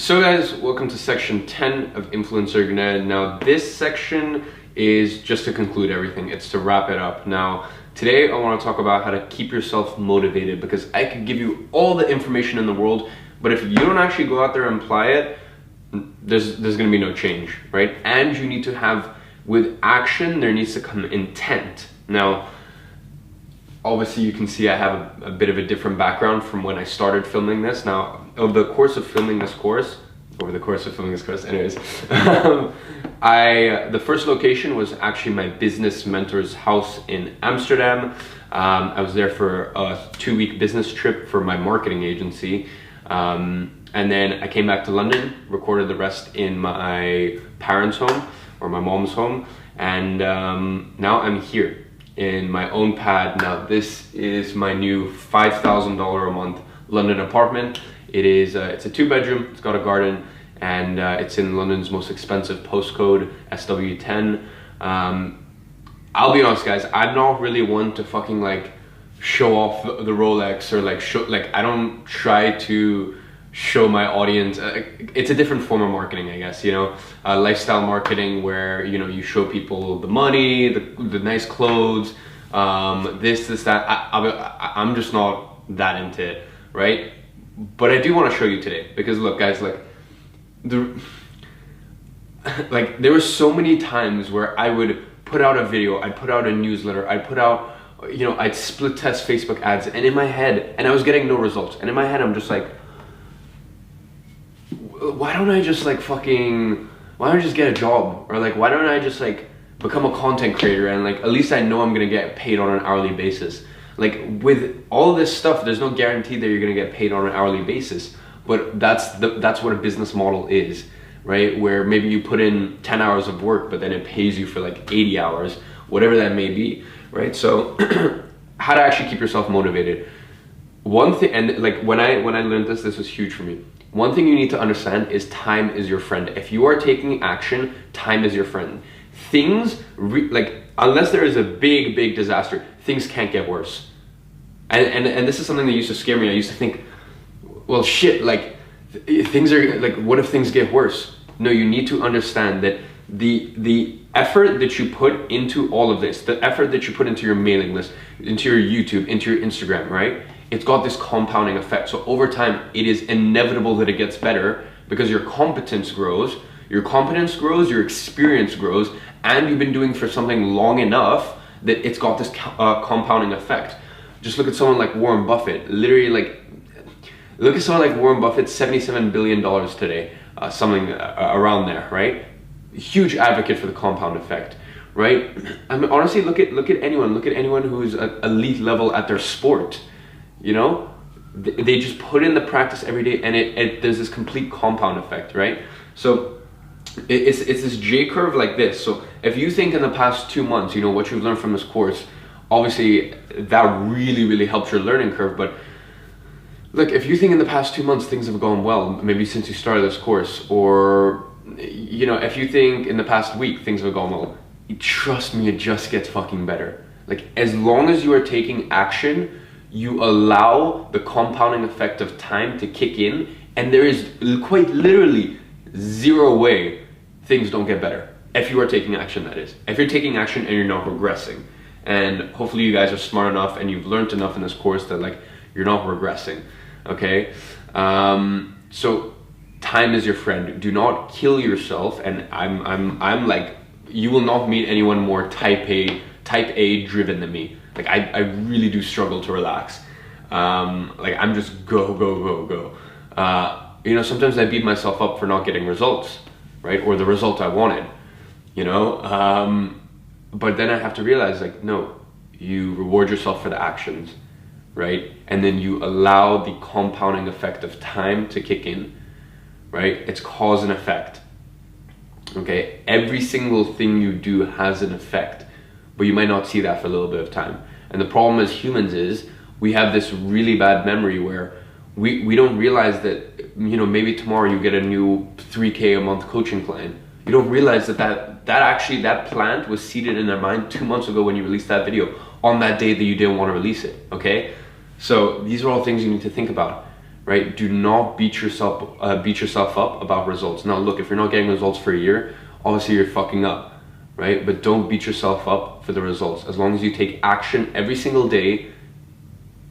So guys, welcome to section 10 of Influencer Yeni. Now this section is just to conclude everything. It's to wrap it up. Now today I want to talk about how to keep yourself motivated, because I could give you all the information in the world, but if you don't actually go out there and apply it, there's going to be no change, right? And you need to have, with action, there needs to come intent. Now obviously you can see I have a bit of a different background from when I started filming this. Now, over the course of filming this course, anyways, the first location was actually my business mentor's house in Amsterdam. I was there for a 2-week business trip for my marketing agency. And then I came back to London, recorded the rest in my parents' home, or my mom's home. And now I'm here in my own pad. Now this is my new $5,000 a month London apartment. It's a 2-bedroom, it's got a garden, and it's in London's most expensive postcode, SW10. I'll be honest guys, I'm not really one to fucking like show off the Rolex or like I don't try to show my audience. It's a different form of marketing, I guess, you know, lifestyle marketing where, you know, you show people the money, the nice clothes, this, that. I'm just not that into it, right? But I do want to show you today, because look guys, like there were so many times where I would put out a video, I'd put out a newsletter, I'd put out, you know, I'd split test Facebook ads, and in my head, and I was getting no results, and in my head I'm just like, why don't I just like why don't I just get a job? Or like, why don't I just like become a content creator, and like at least I know I'm gonna get paid on an hourly basis. Like with all this stuff, there's no guarantee that you're gonna get paid on an hourly basis, but that's what a business model is, right? Where maybe you put in 10 hours of work, but then it pays you for like 80 hours, whatever that may be, right? So how to actually keep yourself motivated. One thing, and like when I learned this was huge for me. One thing you need to understand is time is your friend. If you are taking action, time is your friend. Things, unless there is a big disaster, things can't get worse. And this is something that used to scare me. I used to think, well shit, like things are, like what if things get worse? No, you need to understand that the effort that you put into all of this, the effort that you put into your mailing list, into your YouTube, into your Instagram, right? It's got this compounding effect. So over time, it is inevitable that it gets better, because your competence grows, your experience grows, and you've been doing for something long enough that it's got this compounding effect. Just look at someone like Warren Buffett. Literally, like, look at someone like Warren Buffett, $77 billion today, something around there, right? Huge advocate for the compound effect, right? I mean, honestly, look at anyone who's at elite level at their sport. You know, they just put in the practice every day, and there's this complete compound effect, right? So it's this J curve like this. So if you think in the past 2 months, you know, what you've learned from this course, obviously that really helps your learning curve. But look, if you think in the past 2 months things have gone well, maybe since you started this course, or you know, if you think in the past week things have gone well, trust me, it just gets fucking better. Like, as long as you are taking action, you allow the compounding effect of time to kick in, and there is quite literally zero way things don't get better. If you are taking action, that is. If you're taking action and you're not regressing. And hopefully you guys are smart enough and you've learned enough in this course that like you're not regressing, okay? So time is your friend. Do not kill yourself, and I'm like, you will not meet anyone more type A driven than me. Like I really do struggle to relax. Like I'm just go. You know, sometimes I beat myself up for not getting results, right? Or the result I wanted, you know? But then I have to realize, like, no, you reward yourself for the actions, right? And then you allow the compounding effect of time to kick in, right? It's cause and effect, okay? Every single thing you do has an effect, but you might not see that for a little bit of time. And the problem as humans is we have this really bad memory where we don't realize that, you know, maybe tomorrow you get a new 3K a month coaching client. You don't realize that plant was seeded in their mind 2 months ago when you released that video, on that day that you didn't want to release it, okay? So these are all things you need to think about, right? Do not beat yourself up about results. Now look, if you're not getting results for a year, obviously you're fucking up, right? But don't beat yourself up for the results. As long as you take action every single day,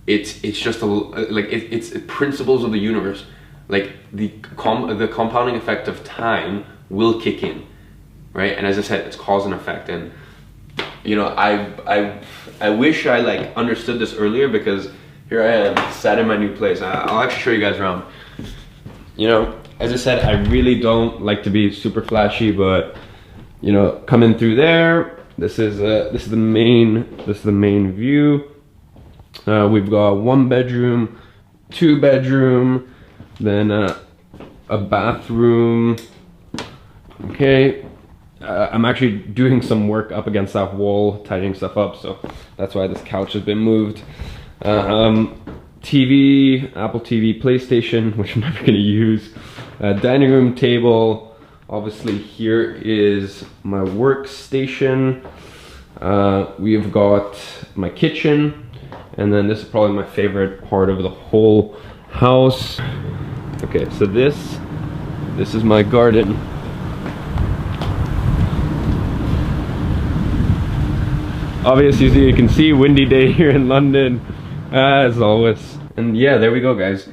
it's just it's principles of the universe. Like the compounding effect of time will kick in, right? And as I said, it's cause and effect. And you know, I wish I like understood this earlier, because here I am, sat in my new place. I'll actually show you guys around. You know, as I said, I really don't like to be super flashy, but you know, coming through there, this is the main view. We've got 1 bedroom, 2 bedroom, then a bathroom. Okay, I'm actually doing some work up against that wall, tidying stuff up, so that's why this couch has been moved. TV, Apple TV, PlayStation, which I'm never gonna use. Dining room table. Obviously here is my workstation. We've got my kitchen, and then this is probably my favorite part of the whole house. Okay, so this is my garden. Obviously, as you can see, windy day here in London, as always. And yeah, there we go, guys.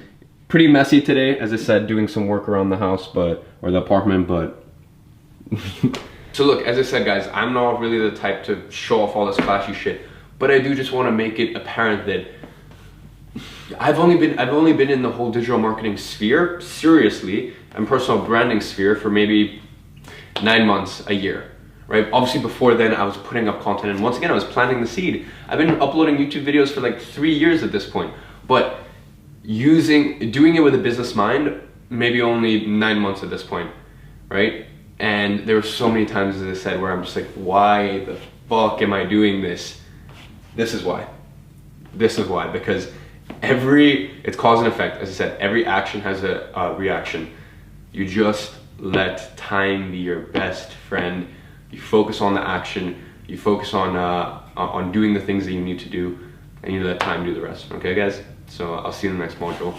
Pretty messy today, as I said, doing some work around the house, or the apartment, but. So look, as I said, guys, I'm not really the type to show off all this flashy shit, but I do just want to make it apparent that I've only been in the whole digital marketing sphere, seriously, and personal branding sphere for maybe 9 months, a year. Right? Obviously before then I was putting up content, and once again I was planting the seed. I've been uploading YouTube videos for like 3 years at this point, but doing it with a business mind, maybe only 9 months at this point, right? And there were so many times, as I said, where I'm just like, why the fuck am I doing this? This is why, because it's cause and effect. As I said, every action has a reaction. You just let time be your best friend. You focus on the action, you focus on doing the things that you need to do, and you let time do the rest. Okay, guys? So I'll see you in the next module.